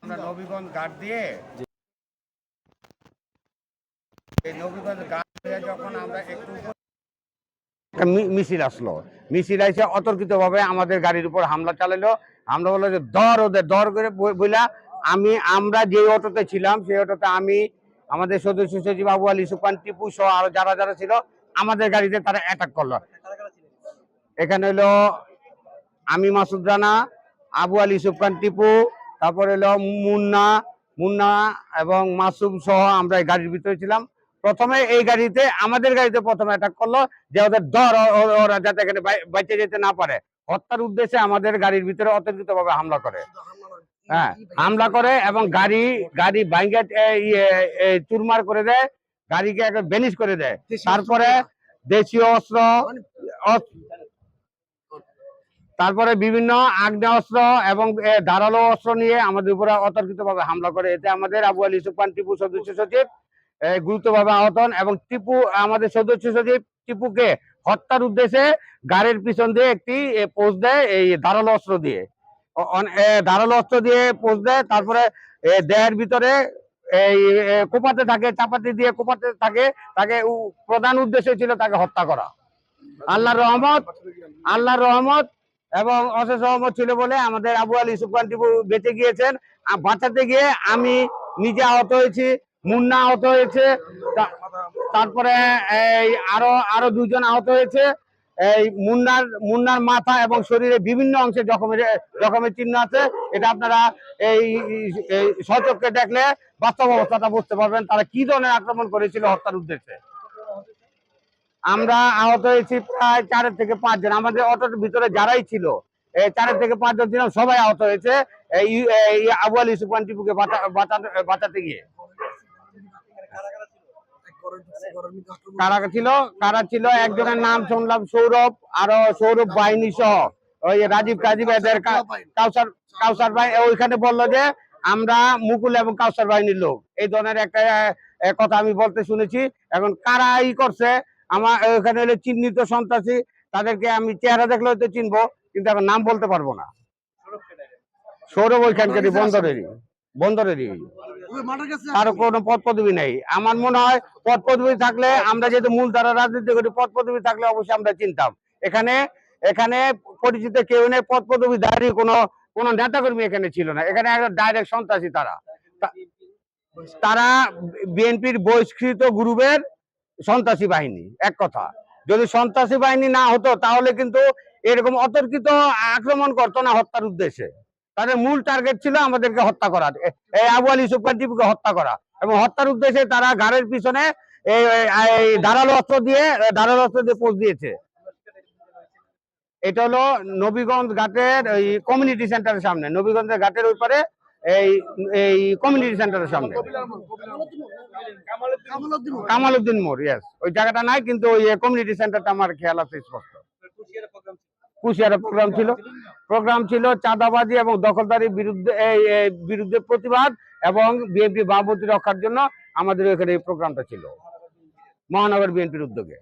আমরা নবীগঞ্জ ঘাট দিয়ে নবীগঞ্জ ঘাট দিয়ে যখন আমরা একটু মিছিল আসলো, মিছিল এসে অতর্কিতভাবে আমাদের গাড়ির উপর হামলা চালালো। আমরা বললো যে ওদের দর করে বইলা আমরা যে অটোতে ছিলাম সেই অটোতে আমি, আমাদের সদস্য সচিব আবু আলী সুপান, টিপু সহ আরো যারা যারা ছিল আমাদের গাড়িতে তারা অ্যাটাক করলো। এখানে হলো আমি, মাসুদ রানা, আবু আলী সুবকান, টিপু, তারপরে হলো মুন্না এবং মাসুম সহ আমরা এই গাড়ির ভিতরে ছিলাম। প্রথমে এই গাড়িতে, আমাদের গাড়িতে প্রথমে অ্যাটাক করলো যে ওদের ডর, ওরা যাতে এখানে বাইচে যেতে না পারে, হত্যার উদ্দেশ্যে আমাদের গাড়ির ভিতরে অতর্কিতভাবে হামলা করে। হ্যাঁ, হামলা করে এবং গাড়ি ভাঙ্গে চুরমার করে দেয়, গাড়িকে একবার বেনিশ করে দেয়। তারপরে দেশীয় অস্ত্র, তারপরে বিভিন্ন আগ্নেয়াস্ত্র এবং ধারালো অস্ত্র নিয়ে আমাদের উপরে অতর্কিতভাবে হামলা করে। এতে আমাদের আবু আলী সুবহান, টিপু সদস্য সচিব গুরুতরভাবে আহত হন এবং টিপু, আমাদের সদস্য সচিব টিপুকে হত্যার উদ্দেশ্যে গাড়ির পিছন দিয়ে একটি পোস্ট দেয় এই ধারালো অস্ত্র দিয়ে, পোস্ট দেয়। তারপরে দেহের ভিতরে এই কোপাতে থাকে, চাপাতি দিয়ে কোপাতে থাকে। তাকে প্রধান উদ্দেশ্য ছিল তাকে হত্যা করা। আল্লাহর রহমত এবং অশেষ রহমত ছিল বলে আমাদের আবু আলী সুবহান, টিপু বেঁচে গিয়েছেন। বাঁচাতে গিয়ে আমি নিজে আহত হয়েছি, মুন্না আহত হয়েছে, তারপরে এই আরো দুজন আহত হয়েছে। এই মুন্নার মাথা এবং শরীরে বিভিন্ন অংশে জখমের চিহ্ন আছে। এটা আপনারা এই সচক্ষে দেখলে বাস্তব অবস্থাটা বুঝতে পারবেন তারা কি ধরনের আক্রমণ করেছিল হত্যার উদ্দেশ্যে। আমরা আহত হয়েছি প্রায় 4 থেকে 5 জন। আমাদের অটোর ভিতরে যারাই ছিল 4 থেকে 5 জন ছিলাম, সবাই আহত হয়েছে এই আবু আলী সুবহান, টিপুকে বাঁচাতে গিয়ে। কারা ছিল একজনের নাম শুনলাম সৌরভ, আরো সৌরভ বাহিনী সহ ওই রাজীব এদের কাউসার ভাই ওইখানে বললো যে আমরা মুকুল এবং কাউসার বাহিনীর লোক, এই ধরনের একটা কথা আমি বলতে শুনেছি। এখন কারা করছে আমার ওইখানে হলে চিহ্নিত সন্ত্রাসী, তাদেরকে আমি চেহারা দেখলে হয়তো চিনবো, কিন্তু এখন নাম বলতে পারবো না। সৌরভ ওইখানকারই বন্দরেরই, কারো কোনো পদ পদবি নেই। আমার মনে হয় পদ পদবি থাকলে, আমরা যেহেতু মূলধারা রাজনীতি করি, পদ পদবি থাকলে অবশ্যই আমরা চিনতাম। এখানে পরিচিত কেউ নেই, পদ পদবি দাঁড়িয়ে কোনো নেতাকর্মী এখানে ছিল না। এখানে ডাইরেক্ট সন্ত্রাসী তারা বিএনপির বহিষ্কৃত গ্রুপের সন্ত্রাসী বাহিনী। এক কথা, যদি সন্ত্রাসী বাহিনী না হতো তাহলে কিন্তু এরকম অতর্কিত আক্রমণ করতো না হত্যার উদ্দেশ্যে। তাদের মূল টার্গেট ছিল আমাদেরকে হত্যা করা, এই আবু আলী সুবহান, টিপুকে হত্যা করা। এবং হত্যার উদ্দেশ্যে তারা গাড়ির পিছনে ধারালো অস্ত্র দিয়ে পোস্ট দিয়েছে। এটা হলো নবীগঞ্জ ঘাটের এই কমিউনিটি সেন্টারের সামনে, নবীগঞ্জের ঘাটের ওই পারে এই কমিউনিটি সেন্টারের সামনে কামালউদ্দিন মোড়। ইয়েস, ওই জায়গাটা নাই, কিন্তু ওই কমিউনিটি সেন্টারটা আমার খেয়াল আছে স্পষ্ট। কুশিয়ারা প্রোগ্রাম ছিল চাঁদাবাজি এবং দখলদারির বিরুদ্ধে প্রতিবাদ এবং বিএনপি ভাবমূর্তি রক্ষার জন্য আমাদের এখানে এই প্রোগ্রামটা ছিল, মহানগর বিএনপির উদ্যোগে।